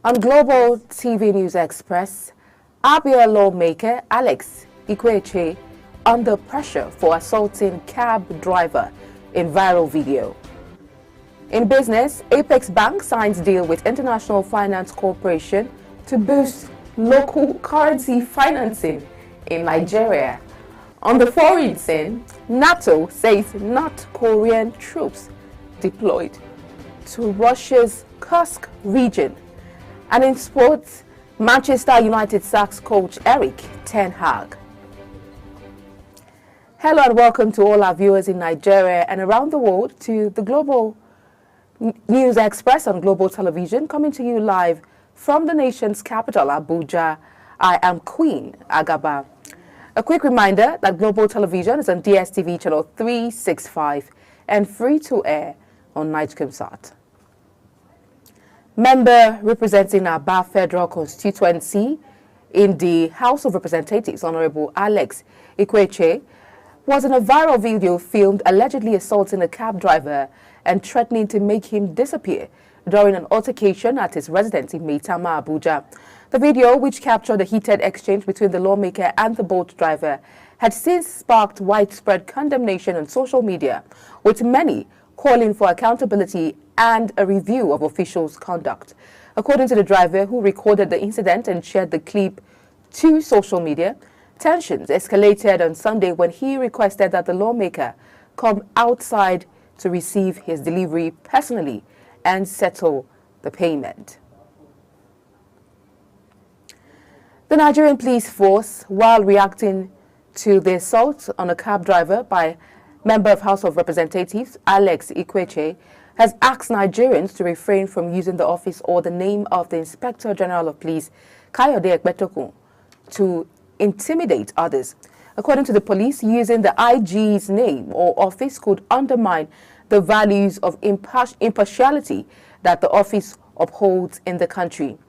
On Global TV News Express, Abia lawmaker Alex Ikweche under pressure for assaulting cab driver in viral video. In business, Apex Bank signs deal with International Finance Corporation to boost local currency financing in Nigeria. On the foreign scene, NATO says North Korean troops deployed to Russia's Kursk region. And in sports, Manchester United sacks coach Erik ten Hag. Hello and welcome to all our viewers in Nigeria and around the world to the Global News Express on Global Television, coming to you live from the nation's capital, Abuja. I am Queen Agaba. A quick reminder that Global Television is on DSTV channel 365 and free to air on Nightcomsat. Member representing Aba Federal Constituency in the House of Representatives, Honorable Alex Ikweche, was in a viral video filmed allegedly assaulting a cab driver and threatening to make him disappear during an altercation at his residence in Maitama, Abuja. The video, which captured a heated exchange between the lawmaker and the boat driver, had since sparked widespread condemnation on social media, with many calling for accountability and a review of officials' conduct. According to the driver who recorded the incident and shared the clip to social media, tensions escalated on Sunday when he requested that the lawmaker come outside to receive his delivery personally and settle the payment. The Nigerian police force, while reacting to the assault on a cab driver by Member of House of Representatives Alex Ikweche, has asked Nigerians to refrain from using the office or the name of the Inspector General of Police, Kayode Ekpetokun, to intimidate others. According to the police, using the IG's name or office could undermine the values of impartiality that the office upholds in the country.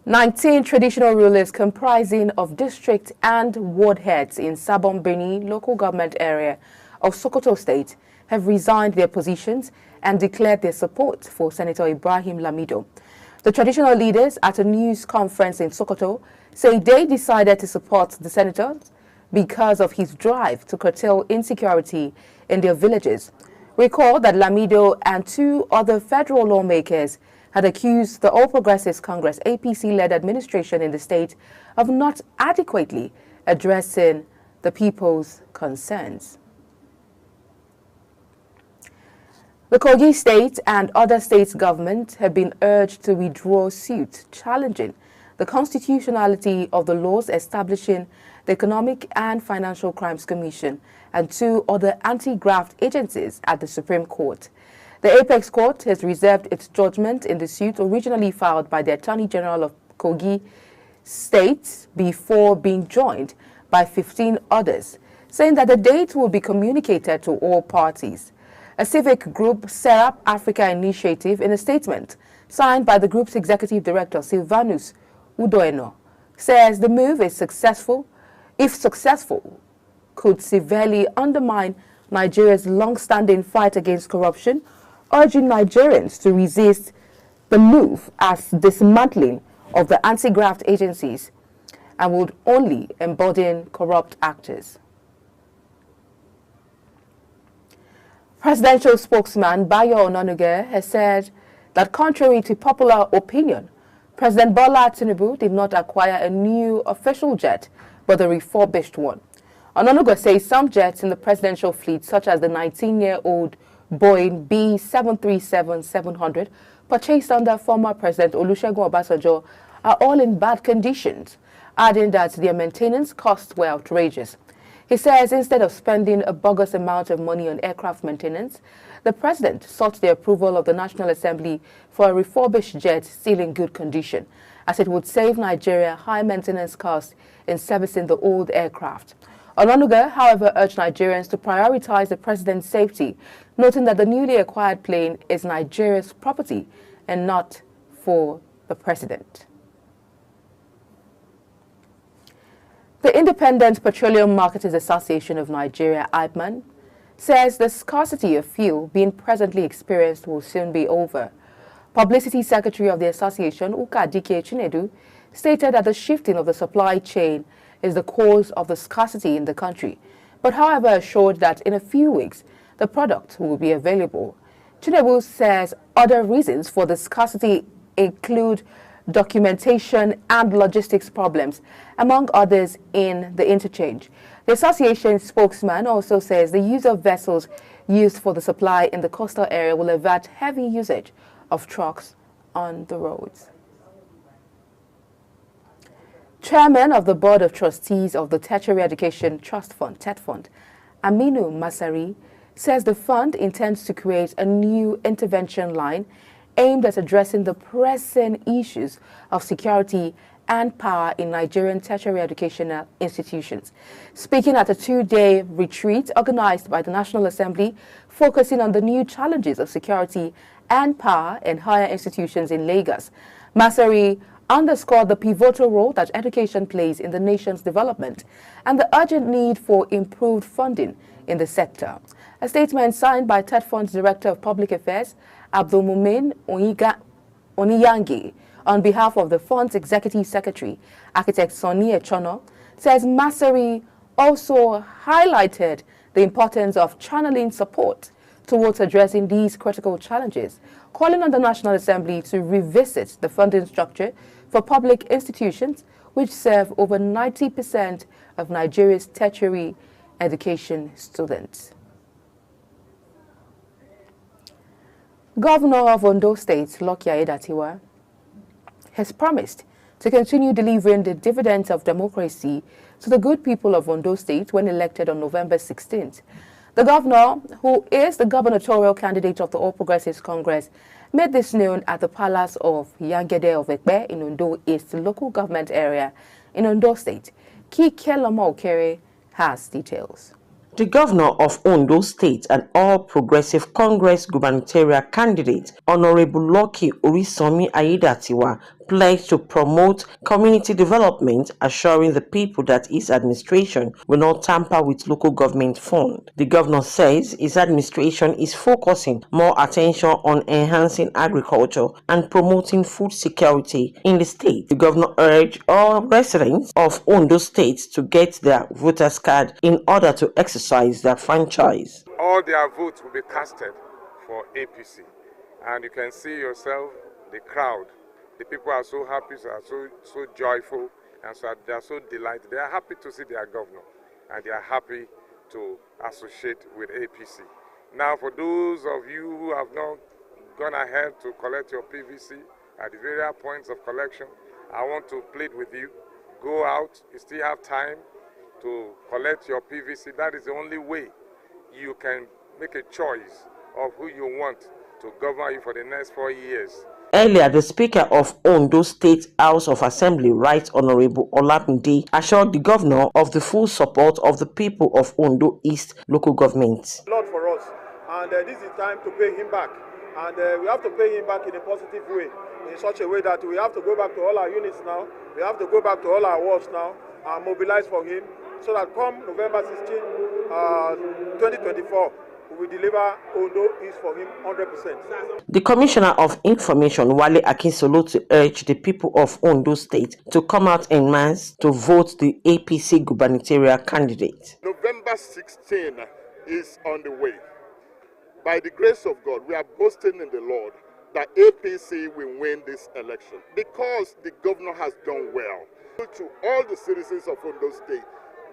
19 traditional rulers comprising of district and ward heads in Sabon Birni local government area of Sokoto State have resigned their positions and declared their support for Senator Ibrahim Lamido. The traditional leaders at a news conference in Sokoto say they decided to support the senator because of his drive to curtail insecurity in their villages. Recall that Lamido and two other federal lawmakers had accused the All Progressives Congress APC-led administration in the state of not adequately addressing the people's concerns. The Kogi State and other states' governments have been urged to withdraw suit challenging the constitutionality of the laws establishing the Economic and Financial Crimes Commission and two other anti-graft agencies at the Supreme Court. The Apex Court has reserved its judgment in the suit originally filed by the Attorney General of Kogi State before being joined by 15 others, saying that the date will be communicated to all parties. A civic group, Serap Africa Initiative, in a statement signed by the group's executive director, Silvanus Udoeno, says the move is successful, if successful, could severely undermine Nigeria's long-standing fight against corruption, urging Nigerians to resist the move as dismantling of the anti-graft agencies and would only embolden corrupt actors. Presidential spokesman Bayo Onanuga has said that contrary to popular opinion, President Bola Tinubu did not acquire a new official jet, but a refurbished one. Onanuga says some jets in the presidential fleet, such as the 19-year-old Boeing B737-700, purchased under former President Olusegun Obasanjo, are all in bad conditions, adding that their maintenance costs were outrageous. He says instead of spending a bogus amount of money on aircraft maintenance, the president sought the approval of the National Assembly for a refurbished jet still in good condition, as it would save Nigeria high maintenance costs in servicing the old aircraft. Onanuga, however, urged Nigerians to prioritize the president's safety, noting that the newly acquired plane is Nigeria's property and not for the president. The Independent Petroleum Marketers Association of Nigeria, IPMAN, says the scarcity of fuel being presently experienced will soon be over. Publicity Secretary of the association, Uka Dike Chinedu, stated that the shifting of the supply chain is the cause of the scarcity in the country, but however assured that in a few weeks the product will be available. Chinedu says other reasons for the scarcity include documentation and logistics problems, among others in the interchange. The association spokesman also says the use of vessels used for the supply in the coastal area will avert heavy usage of trucks on the roads. Chairman of the Board of Trustees of the Tertiary Education Trust Fund, TET Aminu Masari, says the fund intends to create a new intervention line aimed at addressing the pressing issues of security and power in Nigerian tertiary educational institutions. Speaking at a two-day retreat organized by the National Assembly focusing on the new challenges of security and power in higher institutions in Lagos, Masari underscored the pivotal role that education plays in the nation's development and the urgent need for improved funding in the sector. A statement signed by TET Fund's Director of Public Affairs, Abdulmumin Oniyangi, on behalf of the fund's Executive Secretary, Architect Sonny Echono, says Masari also highlighted the importance of channeling support towards addressing these critical challenges, calling on the National Assembly to revisit the funding structure for public institutions which serve over 90% of Nigeria's tertiary education students. Governor of Ondo State, Lucky Aiyedatiwa, has promised to continue delivering the dividends of democracy to the good people of Ondo State when elected on November 16th. The governor, who is the gubernatorial candidate of the All Progressives Congress, made this known at the Palace of Yangede of Ekpe in Ondo East local government area in Ondo State. Kikeloma Okere has details. The governor of Ondo State and All Progressive Congress gubernatorial candidate, Honorable Lucky Orisomi Aiyedatiwa, pledged to promote community development, assuring the people that his administration will not tamper with local government funds. The governor says his administration is focusing more attention on enhancing agriculture and promoting food security in the state. The governor urged all residents of Ondo State to get their voters card in order to exercise their franchise. All their votes will be casted for APC, and you can see yourself the crowd. The people are so happy, so joyful, and so they are so delighted. They are happy to see their governor, and they are happy to associate with APC. Now, for those of you who have not gone ahead to collect your PVC at the various points of collection, I want to plead with you. Go out. You still have time to collect your PVC. That is the only way you can make a choice of who you want to govern you for the next 4 years. Earlier, the Speaker of Ondo State House of Assembly, Right Honorable Olapinde, assured the governor of the full support of the people of Ondo East local government. A lot for us, and this is time to pay him back. And we have to pay him back in a positive way, in such a way that we have to go back to all our units now, we have to go back to all our wards now, and mobilize for him, so that come November 16, 2024, we will deliver Ondo East for him 100%. The Commissioner of Information, Wale Akinsolo, urged the people of Ondo State to come out en masse to vote the APC gubernatorial candidate. November 16 is on the way. By the grace of God, we are boasting in the Lord that APC will win this election because the governor has done well. To all the citizens of Ondo State,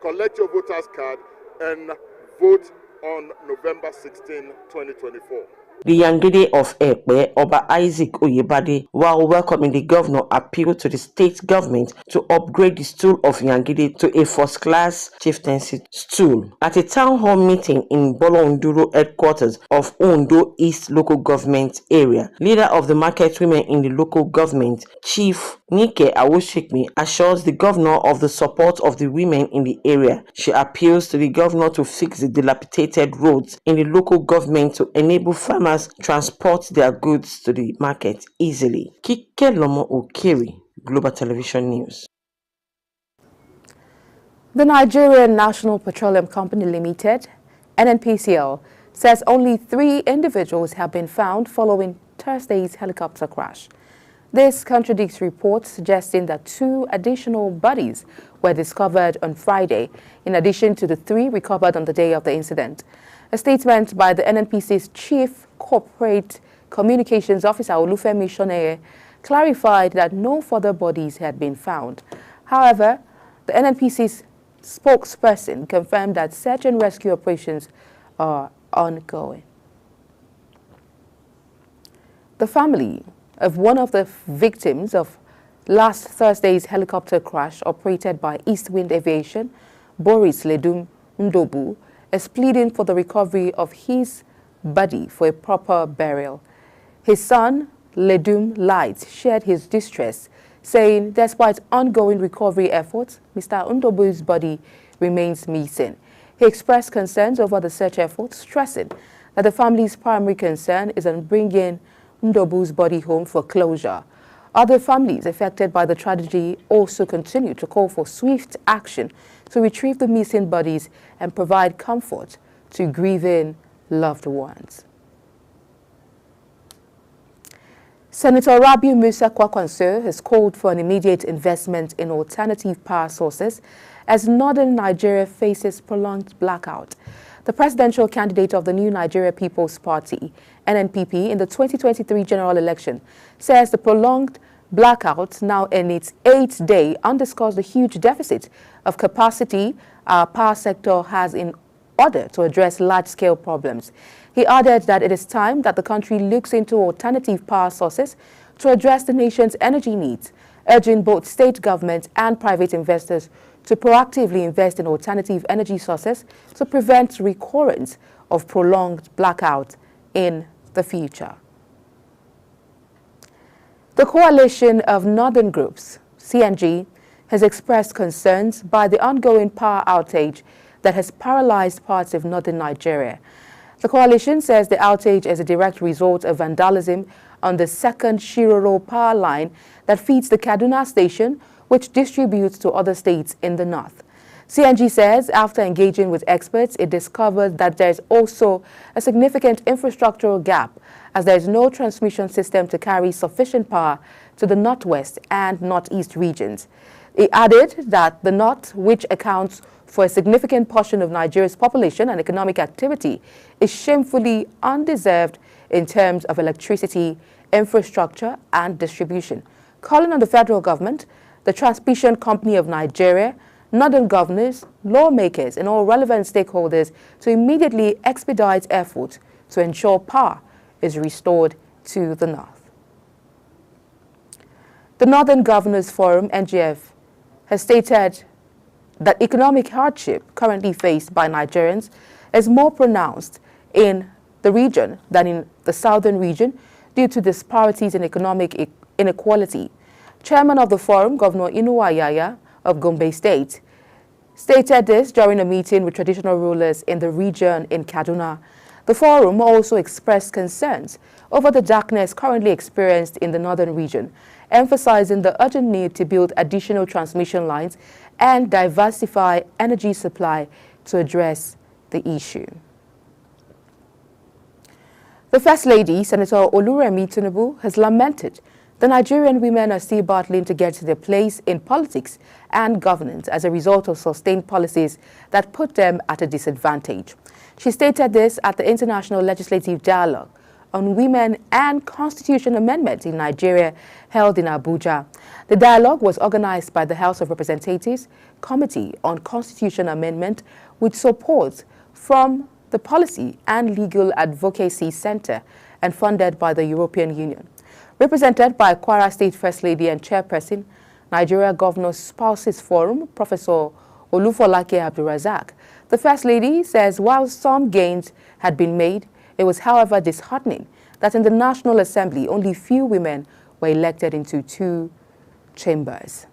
collect your voters card and vote on November 16, 2024. The Yangede of Ekpe, Oba Isaac Oyebade, while welcoming the governor, appealed to the state government to upgrade the stool of Yangede to a first-class chieftaincy stool. At a town hall meeting in Bolonduro headquarters of Ondo East local government area, leader of the market women in the local government, Chief Nike Awoshikmi, assures the governor of the support of the women in the area. She appeals to the governor to fix the dilapidated roads in the local government to enable farmers transport their goods to the market easily. Kikeloma Okere, Global Television News. The Nigerian National Petroleum Company Limited, NNPCL says only 3 individuals have been found following Thursday's helicopter crash. This contradicts reports suggesting that 2 additional bodies were discovered on Friday, in addition to the 3 recovered on the day of the incident. A statement by the NNPC's Chief Corporate Communications Officer, Olufemi Shoneye, clarified that no further bodies had been found. However, the NNPC's spokesperson confirmed that search and rescue operations are ongoing. The family of one of the victims of last Thursday's helicopter crash operated by East Wind Aviation, Boris Ledum Ndobu, is pleading for the recovery of his body for a proper burial. His son, Ledum Light, shared his distress, saying despite ongoing recovery efforts, Mr. Ndobu's body remains missing. He expressed concerns over the search efforts, stressing that the family's primary concern is on bringing Ndobu's body home for closure. Other families affected by the tragedy also continue to call for swift action to retrieve the missing bodies and provide comfort to grieving loved ones. Senator Rabiu Musa Kwankwaso has called for an immediate investment in alternative power sources as northern Nigeria faces prolonged blackout. The presidential candidate of the New Nigeria People's Party, NNPP, in the 2023 general election says the prolonged blackout, now in its 8th day, underscores the huge deficit of capacity our power sector has in order to address large-scale problems. He added that it is time that the country looks into alternative power sources to address the nation's energy needs, urging both state governments and private investors to proactively invest in alternative energy sources to prevent recurrence of prolonged blackout in the future. The Coalition of Northern Groups, CNG, has expressed concerns by the ongoing power outage that has paralyzed parts of northern Nigeria. The coalition says the outage is a direct result of vandalism on the second Shiroro power line that feeds the Kaduna station, which distributes to other states in the north. CNG says after engaging with experts, it discovered that there is also a significant infrastructural gap as there is no transmission system to carry sufficient power to the northwest and northeast regions. It added that the north, which accounts for a significant portion of Nigeria's population and economic activity, is shamefully undeserved in terms of electricity, infrastructure, and distribution. Calling on the federal government, the Transmission Company of Nigeria, northern governors, lawmakers, and all relevant stakeholders to immediately expedite efforts to ensure power is restored to the north. The Northern Governors Forum, NGF, has stated that economic hardship currently faced by Nigerians is more pronounced in the region than in the southern region due to disparities in economic inequality. Chairman of the forum, Governor Inuwa Yahaya of Gombe State, stated this during a meeting with traditional rulers in the region in Kaduna. The forum also expressed concerns over the darkness currently experienced in the northern region, emphasizing the urgent need to build additional transmission lines and diversify energy supply to address the issue. The First Lady, Senator Oluremi Tinubu, has lamented the Nigerian women are still battling to get to their place in politics and governance as a result of sustained policies that put them at a disadvantage. She stated this at the International Legislative Dialogue on Women and Constitution Amendment in Nigeria held in Abuja. The dialogue was organized by the House of Representatives Committee on Constitution Amendment with support from the Policy and Legal Advocacy Center and funded by the European Union. Represented by Kwara State First Lady and Chairperson, Nigeria Governors Spouses Forum, Professor Olufolake Abdulrazak, the First Lady says while some gains had been made, it was however disheartening that in the National Assembly only few women were elected into 2 chambers.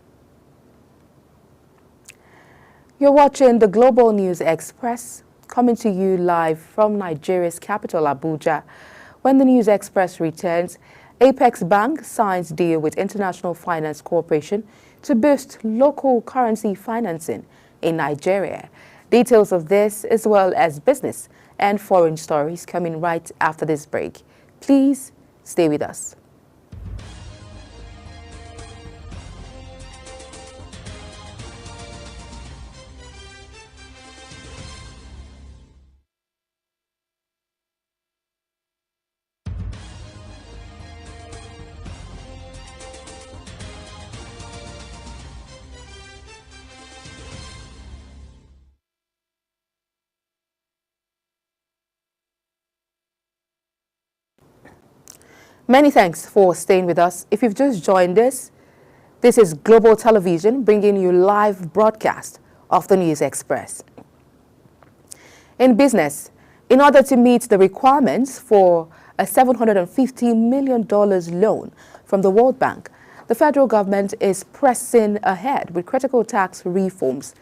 You're watching the Global News Express, coming to you live from Nigeria's capital, Abuja. When the News Express returns, Apex Bank signs deal with International Finance Corporation to boost local currency financing in Nigeria. Details of this, as well as business and foreign stories, coming right after this break. Please stay with us. Many thanks for staying with us. If you've just joined us, this is Global Television bringing you live broadcast of the News Express. In business, in order to meet the requirements for a $750 million loan from the World Bank, the federal government is pressing ahead with critical tax reforms.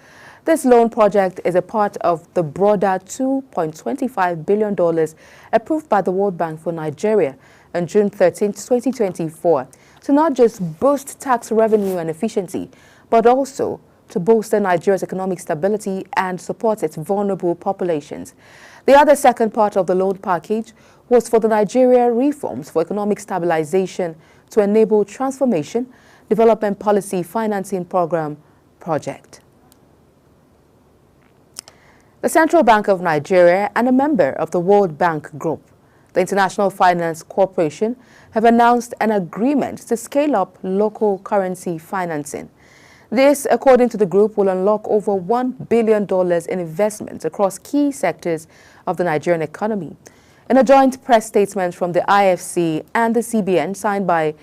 This loan project is a part of the broader $2.25 billion approved by the World Bank for Nigeria on June 13, 2024, to not just boost tax revenue and efficiency, but also to bolster Nigeria's economic stability and support its vulnerable populations. The other second part of the loan package was for the Nigeria Reforms for Economic Stabilization to Enable Transformation Development Policy Financing Program project. The Central Bank of Nigeria and a member of the World Bank Group, the International Finance Corporation, have announced an agreement to scale up local currency financing. This, according to the group, will unlock over $1 billion in investments across key sectors of the Nigerian economy. In a joint press statement from the IFC and the CBN signed by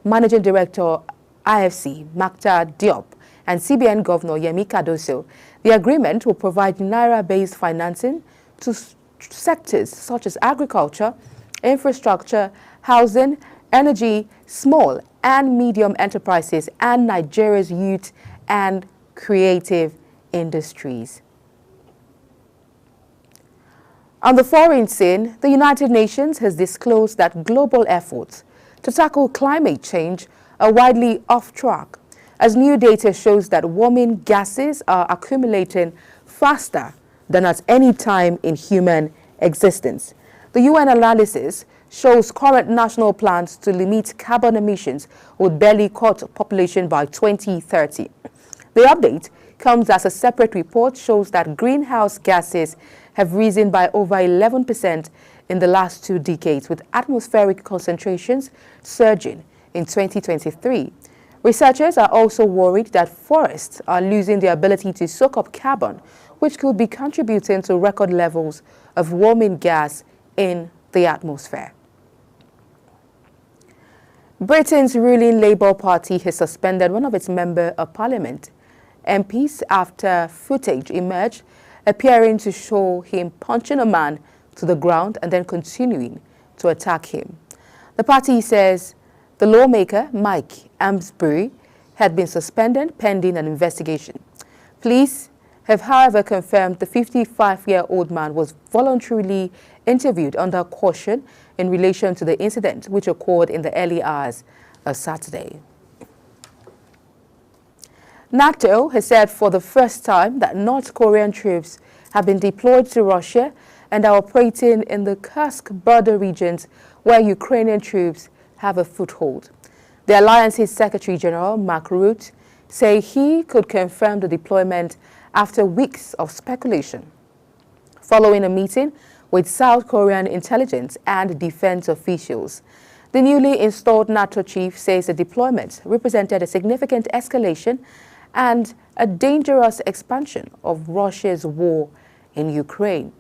Managing Director IFC, Maktar Diop, and CBN Governor Yemi Cardoso, the agreement will provide Naira-based financing to sectors such as agriculture, infrastructure, housing, energy, small and medium enterprises, and Nigeria's youth and creative industries. On the foreign scene, the United Nations has disclosed that global efforts to tackle climate change are widely off track, as new data shows that warming gases are accumulating faster than at any time in human existence. The UN analysis shows current national plans to limit carbon emissions would barely cut population by 2030. The update comes as a separate report shows that greenhouse gases have risen by over 11% in the last 2 decades, with atmospheric concentrations surging in 2023. Researchers are also worried that forests are losing their ability to soak up carbon, which could be contributing to record levels of warming gas in the atmosphere. Britain's ruling Labour Party has suspended one of its Member of Parliament MPs after footage emerged appearing to show him punching a man to the ground and then continuing to attack him. The party says the lawmaker, Mike Amsbury, had been suspended pending an investigation. Police have, however, confirmed the 55-year-old man was voluntarily interviewed under caution in relation to the incident, which occurred in the early hours of Saturday. NATO has said for the first time that North Korean troops have been deployed to Russia and are operating in the Kursk border regions where Ukrainian troops have a foothold. The alliance's Secretary General, Mark Rutte, say he could confirm the deployment after weeks of speculation. Following a meeting with South Korean intelligence and defense officials, the newly installed NATO chief says the deployment represented a significant escalation and a dangerous expansion of Russia's war in Ukraine.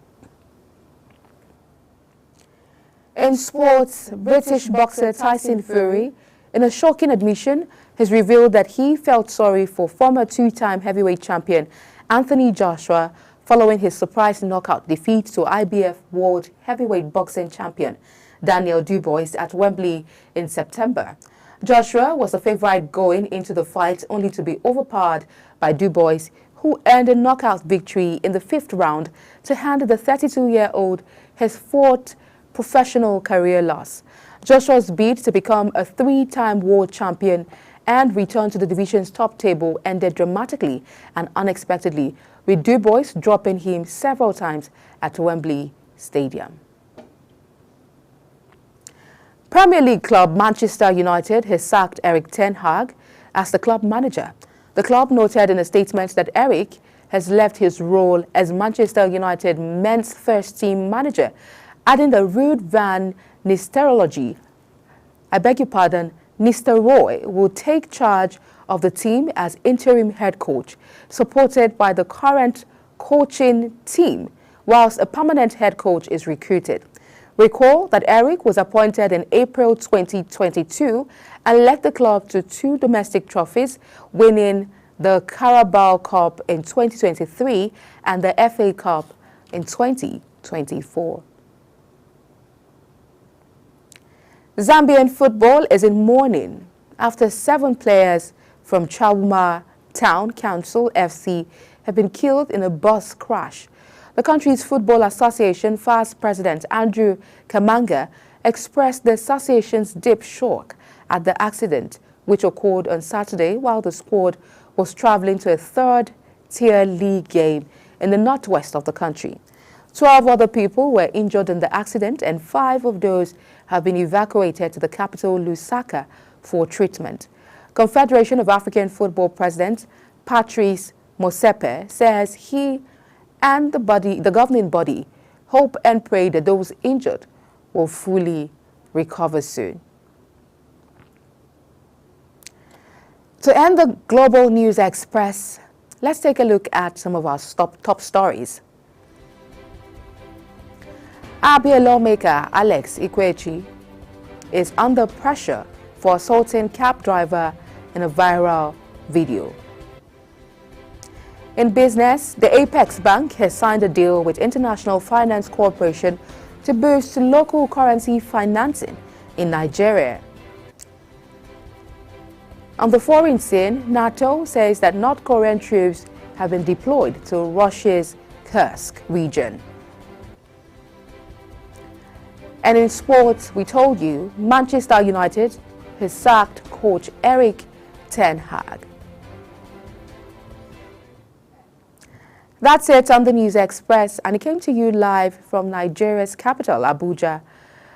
In sports, British boxer Tyson Fury, in a shocking admission, has revealed that he felt sorry for former 2-time heavyweight champion Anthony Joshua following his surprise knockout defeat to IBF World Heavyweight Boxing Champion Daniel Dubois at Wembley in September. Joshua was the favorite going into the fight, only to be overpowered by Dubois, who earned a knockout victory in the 5th round to hand the 32-year-old his 4th professional career loss. Joshua's bid to become a 3-time world champion and return to the division's top table ended dramatically and unexpectedly, with Du Bois dropping him several times at Wembley Stadium. Premier League club Manchester United has sacked Erik ten Hag as the club manager. The club noted in a statement that Erik has left his role as Manchester United men's first-team manager, adding that Ruud van Nistelrooy, Nistelrooy will take charge of the team as interim head coach, supported by the current coaching team, whilst a permanent head coach is recruited. Recall that Erik was appointed in April 2022 and led the club to 2 domestic trophies, winning the Carabao Cup in 2023 and the FA Cup in 2024. Zambian football is in mourning after 7 players from Chauma Town Council FC have been killed in a bus crash. The country's Football Association FAS President Andrew Kamanga expressed the association's deep shock at the accident, which occurred on Saturday while the squad was traveling to a third-tier league game in the northwest of the country. 12 other people were injured in the accident, and 5 of those have been evacuated to the capital, Lusaka, for treatment. Confederation of African Football President Patrice Motsepe says he and the governing body hope and pray that those injured will fully recover soon. To end the Global News Express, let's take a look at some of our top stories. Abia lawmaker Alex Ikwechi is under pressure for assaulting cab driver in a viral video. In business, the Apex Bank has signed a deal with International Finance Corporation to boost local currency financing in Nigeria. On the foreign scene, NATO says that North Korean troops have been deployed to Russia's Kursk region. And in sports, we told you Manchester United has sacked coach Erik ten Hag. That's it on the News Express, and it came to you live from Nigeria's capital, Abuja.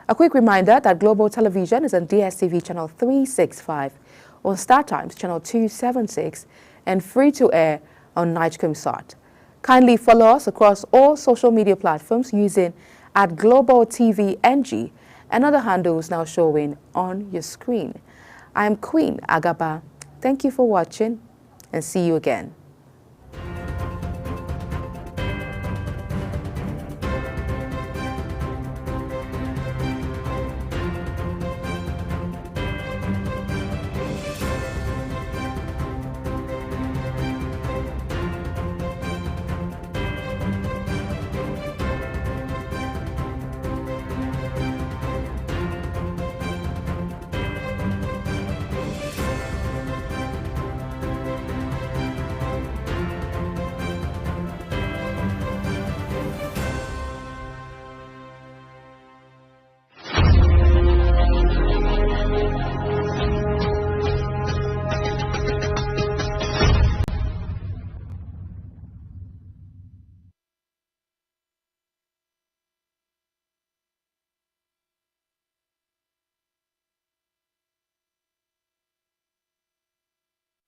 A quick reminder that Global Television is on DSTV channel 365, on StarTimes channel 276, and free-to-air on Nigecomsat. Kindly follow us across all social media platforms using @GlobalTVNG and other handles now showing on your screen. I am Queen Agaba. Thank you for watching, and see you again.